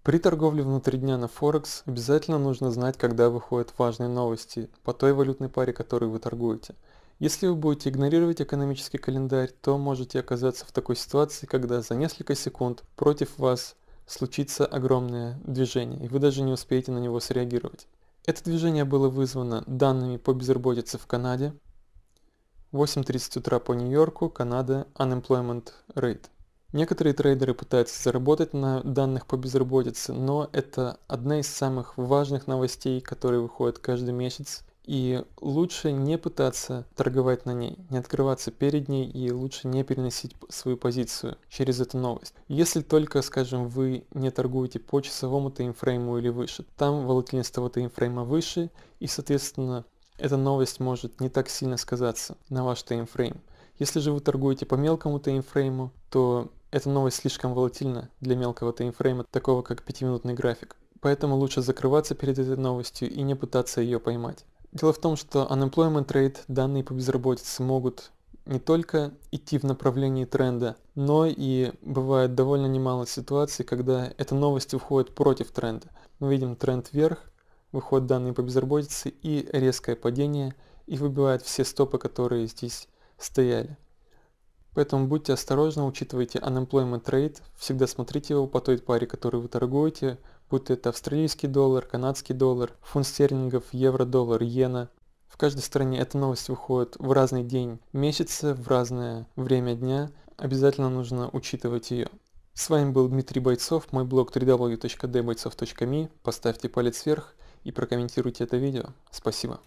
При торговле внутри дня на Форекс обязательно нужно знать, когда выходят важные новости по той валютной паре, которой вы торгуете. Если вы будете игнорировать экономический календарь, то можете оказаться в такой ситуации, когда за несколько секунд против вас случится огромное движение, и вы даже не успеете на него среагировать. Это движение было вызвано данными по безработице в Канаде. 8:30 утра по Нью-Йорку, Канада, Unemployment Rate. Некоторые трейдеры пытаются заработать на данных по безработице, но это одна из самых важных новостей, которые выходят каждый месяц. И лучше не пытаться торговать на ней, не открываться перед ней и лучше не переносить свою позицию через эту новость. Если только, скажем, вы не торгуете по часовому таймфрейму или выше, там волатильность того таймфрейма выше и, соответственно, эта новость может не так сильно сказаться на ваш таймфрейм. Если же вы торгуете по мелкому таймфрейму, то эта новость слишком волатильна для мелкого таймфрейма, такого как 5-минутный график. Поэтому лучше закрываться перед этой новостью и не пытаться ее поймать. Дело в том, что unemployment rate, данные по безработице, могут не только идти в направлении тренда, но и бывает довольно немало ситуаций, когда эта новость уходит против тренда. Мы видим тренд вверх, выходят данные по безработице и резкое падение, и выбивает все стопы, которые здесь стояли. Поэтому будьте осторожны, учитывайте unemployment rate, всегда смотрите его по той паре, которую вы торгуете, будь это австралийский доллар, канадский доллар, фунт стерлингов, евро, доллар, иена. В каждой стране эта новость выходит в разный день месяца, в разное время дня, обязательно нужно учитывать ее. С вами был Дмитрий Бойцов, мой блог www.dboyцов.me, поставьте палец вверх и прокомментируйте это видео. Спасибо.